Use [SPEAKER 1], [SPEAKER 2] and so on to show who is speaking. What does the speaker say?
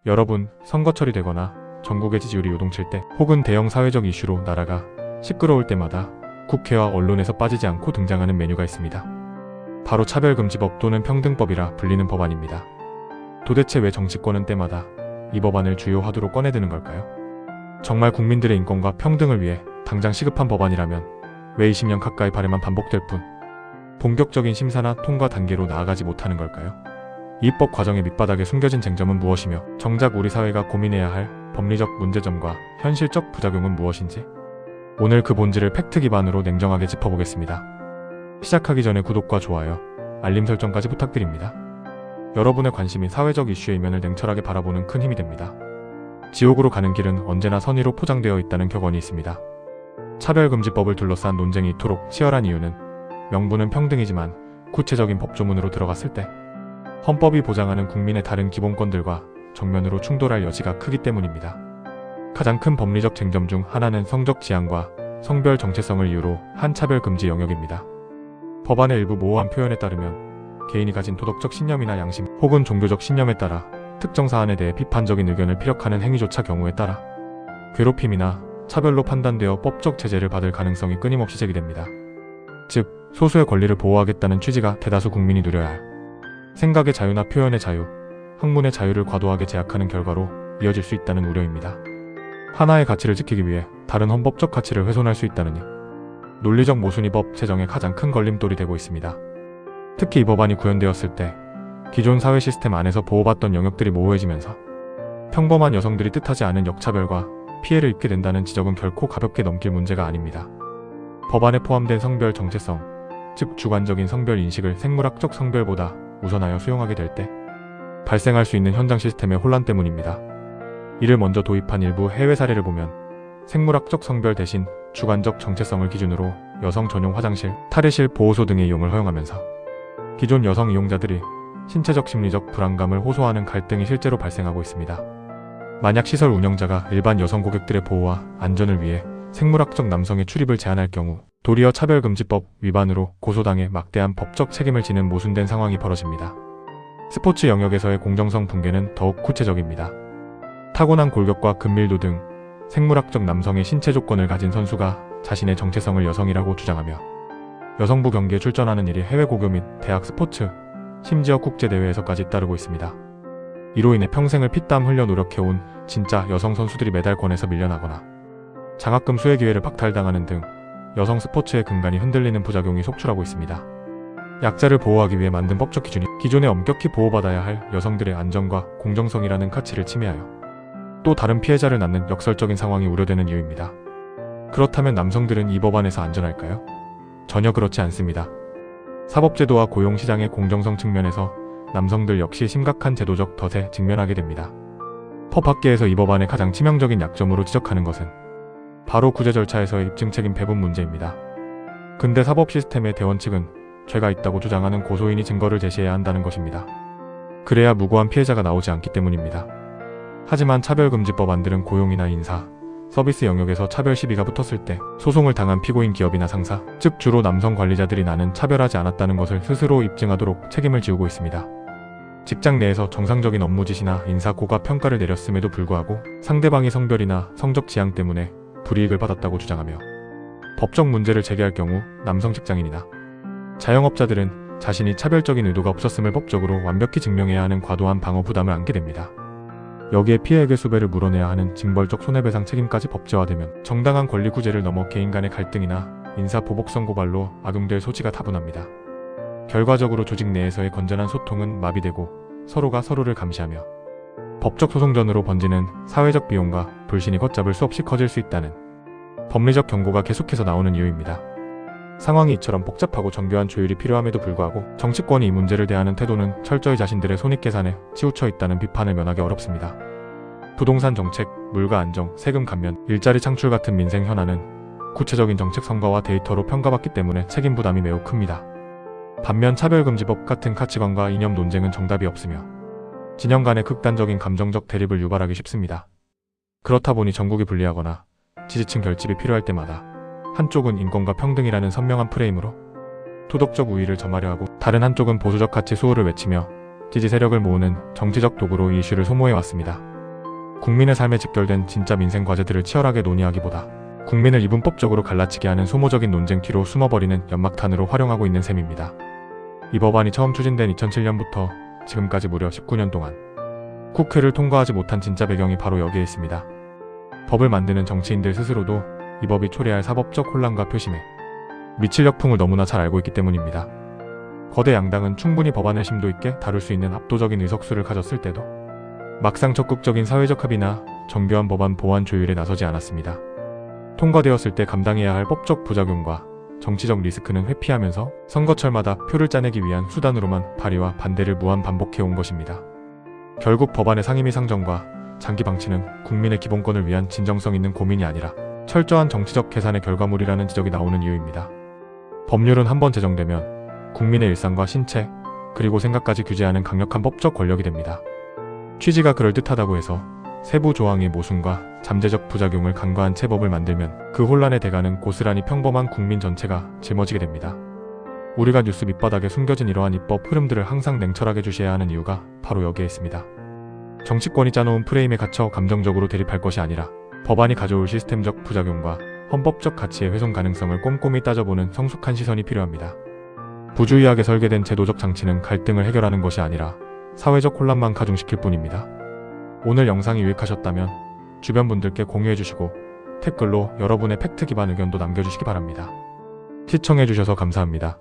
[SPEAKER 1] 여러분, 선거철이 되거나 전국의 지지율이 요동칠 때 혹은 대형 사회적 이슈로 나라가 시끄러울 때마다 국회와 언론에서 빠지지 않고 등장하는 메뉴가 있습니다. 바로 차별금지법 또는 평등법이라 불리는 법안입니다. 도대체 왜 정치권은 때마다 이 법안을 주요 화두로 꺼내드는 걸까요? 정말 국민들의 인권과 평등을 위해 당장 시급한 법안이라면 왜 20년 가까이 발의만 반복될 뿐 본격적인 심사나 통과 단계로 나아가지 못하는 걸까요? 이 입법 과정의 밑바닥에 숨겨진 쟁점은 무엇이며 정작 우리 사회가 고민해야 할 법리적 문제점과 현실적 부작용은 무엇인지 오늘 그 본질을 팩트 기반으로 냉정하게 짚어보겠습니다. 시작하기 전에 구독과 좋아요, 알림 설정까지 부탁드립니다. 여러분의 관심이 사회적 이슈의 이면을 냉철하게 바라보는 큰 힘이 됩니다. 지옥으로 가는 길은 언제나 선의로 포장되어 있다는 격언이 있습니다. 차별금지법을 둘러싼 논쟁이 이토록 치열한 이유는 명분은 평등이지만 구체적인 법조문으로 들어갔을 때 헌법이 보장하는 국민의 다른 기본권들과 정면으로 충돌할 여지가 크기 때문입니다. 가장 큰 법리적 쟁점 중 하나는 성적 지향과 성별 정체성을 이유로 한 차별금지 영역입니다. 법안의 일부 모호한 표현에 따르면 개인이 가진 도덕적 신념이나 양심 혹은 종교적 신념에 따라 특정 사안에 대해 비판적인 의견을 피력하는 행위조차 경우에 따라 괴롭힘이나 차별로 판단되어 법적 제재를 받을 가능성이 끊임없이 제기됩니다. 즉, 소수의 권리를 보호하겠다는 취지가 대다수 국민이 누려야 할 생각의 자유나 표현의 자유, 학문의 자유를 과도하게 제약하는 결과로 이어질 수 있다는 우려입니다. 하나의 가치를 지키기 위해 다른 헌법적 가치를 훼손할 수 있다느니 논리적 모순이 법 제정의 가장 큰 걸림돌이 되고 있습니다. 특히 이 법안이 구현되었을 때 기존 사회 시스템 안에서 보호받던 영역들이 모호해지면서 평범한 여성들이 뜻하지 않은 역차별과 피해를 입게 된다는 지적은 결코 가볍게 넘길 문제가 아닙니다. 법안에 포함된 성별 정체성, 즉 주관적인 성별 인식을 생물학적 성별보다 우선하여 수용하게 될 때 발생할 수 있는 현장 시스템의 혼란 때문입니다. 이를 먼저 도입한 일부 해외 사례를 보면 생물학적 성별 대신 주관적 정체성을 기준으로 여성 전용 화장실, 탈의실, 보호소 등의 이용을 허용하면서 기존 여성 이용자들이 신체적 심리적 불안감을 호소하는 갈등이 실제로 발생하고 있습니다. 만약 시설 운영자가 일반 여성 고객들의 보호와 안전을 위해 생물학적 남성의 출입을 제한할 경우 도리어 차별금지법 위반으로 고소당해 막대한 법적 책임을 지는 모순된 상황이 벌어집니다. 스포츠 영역에서의 공정성 붕괴는 더욱 구체적입니다. 타고난 골격과 근밀도 등 생물학적 남성의 신체 조건을 가진 선수가 자신의 정체성을 여성이라고 주장하며 여성부 경기에 출전하는 일이 해외 고교 및 대학 스포츠, 심지어 국제대회에서까지 따르고 있습니다. 이로 인해 평생을 피땀 흘려 노력해온 진짜 여성 선수들이 메달권에서 밀려나거나 장학금 수혜 기회를 박탈당하는 등 여성 스포츠의 근간이 흔들리는 부작용이 속출하고 있습니다. 약자를 보호하기 위해 만든 법적 기준이 기존에 엄격히 보호받아야 할 여성들의 안전과 공정성이라는 가치를 침해하여 또 다른 피해자를 낳는 역설적인 상황이 우려되는 이유입니다. 그렇다면 남성들은 이 법안에서 안전할까요? 전혀 그렇지 않습니다. 사법제도와 고용시장의 공정성 측면에서 남성들 역시 심각한 제도적 덫에 직면하게 됩니다. 법학계에서 이 법안의 가장 치명적인 약점으로 지적하는 것은 바로 구제 절차에서의 입증 책임 배분 문제입니다. 근대 사법 시스템의 대원 측은 죄가 있다고 주장하는 고소인이 증거를 제시해야 한다는 것입니다. 그래야 무고한 피해자가 나오지 않기 때문입니다. 하지만 차별금지법안들은 고용이나 인사, 서비스 영역에서 차별 시비가 붙었을 때 소송을 당한 피고인 기업이나 상사, 즉 주로 남성 관리자들이 나는 차별하지 않았다는 것을 스스로 입증하도록 책임을 지우고 있습니다. 직장 내에서 정상적인 업무 지시나 인사 고가 평가를 내렸음에도 불구하고 상대방이 성별이나 성적 지향 때문에 불이익을 받았다고 주장하며 법적 문제를 제기할 경우 남성 직장인이나 자영업자들은 자신이 차별적인 의도가 없었음을 법적으로 완벽히 증명해야 하는 과도한 방어 부담을 안게 됩니다. 여기에 피해액의 수배를 물어내야 하는 징벌적 손해배상 책임까지 법제화되면 정당한 권리 구제를 넘어 개인 간의 갈등이나 인사 보복성 고발로 악용될 소지가 다분합니다. 결과적으로 조직 내에서의 건전한 소통은 마비되고 서로가 서로를 감시하며 법적 소송전으로 번지는 사회적 비용과 불신이 걷잡을 수 없이 커질 수 있다는 법리적 경고가 계속해서 나오는 이유입니다. 상황이 이처럼 복잡하고 정교한 조율이 필요함에도 불구하고 정치권이 이 문제를 대하는 태도는 철저히 자신들의 손익계산에 치우쳐 있다는 비판을 면하기 어렵습니다. 부동산 정책, 물가 안정, 세금 감면, 일자리 창출 같은 민생 현안은 구체적인 정책 성과와 데이터로 평가받기 때문에 책임 부담이 매우 큽니다. 반면 차별금지법 같은 가치관과 이념 논쟁은 정답이 없으며 진영 간의 극단적인 감정적 대립을 유발하기 쉽습니다. 그렇다 보니 전국이 분리하거나 지지층 결집이 필요할 때마다 한쪽은 인권과 평등이라는 선명한 프레임으로 도덕적 우위를 점하려 하고 다른 한쪽은 보수적 가치 수호를 외치며 지지 세력을 모으는 정치적 도구로 이 이슈를 소모해왔습니다. 국민의 삶에 직결된 진짜 민생 과제들을 치열하게 논의하기보다 국민을 이분법적으로 갈라치게 하는 소모적인 논쟁 뒤로 숨어버리는 연막탄으로 활용하고 있는 셈입니다. 이 법안이 처음 추진된 2007년부터 지금까지 무려 19년 동안 국회를 통과하지 못한 진짜 배경이 바로 여기에 있습니다. 법을 만드는 정치인들 스스로도 이 법이 초래할 사법적 혼란과 표심에 미칠 역풍을 너무나 잘 알고 있기 때문입니다. 거대 양당은 충분히 법안을 심도 있게 다룰 수 있는 압도적인 의석수를 가졌을 때도 막상 적극적인 사회적 합의나 정교한 법안 보완 조율에 나서지 않았습니다. 통과되었을 때 감당해야 할 법적 부작용과 정치적 리스크는 회피하면서 선거철마다 표를 짜내기 위한 수단으로만 발의와 반대를 무한 반복해온 것입니다. 결국 법안의 상임위 상정과 장기 방치는 국민의 기본권을 위한 진정성 있는 고민이 아니라 철저한 정치적 계산의 결과물이라는 지적이 나오는 이유입니다. 법률은 한번 제정되면 국민의 일상과 신체, 그리고 생각까지 규제하는 강력한 법적 권력이 됩니다. 취지가 그럴듯하다고 해서 세부 조항의 모순과 잠재적 부작용을 간과한 채 법을 만들면 그 혼란의 대가는 고스란히 평범한 국민 전체가 짊어지게 됩니다. 우리가 뉴스 밑바닥에 숨겨진 이러한 입법 흐름들을 항상 냉철하게 주시해야 하는 이유가 바로 여기에 있습니다. 정치권이 짜놓은 프레임에 갇혀 감정적으로 대립할 것이 아니라 법안이 가져올 시스템적 부작용과 헌법적 가치의 훼손 가능성을 꼼꼼히 따져보는 성숙한 시선이 필요합니다. 부주의하게 설계된 제도적 장치는 갈등을 해결하는 것이 아니라 사회적 혼란만 가중시킬 뿐입니다. 오늘 영상이 유익하셨다면 주변 분들께 공유해주시고 댓글로 여러분의 팩트 기반 의견도 남겨주시기 바랍니다. 시청해주셔서 감사합니다.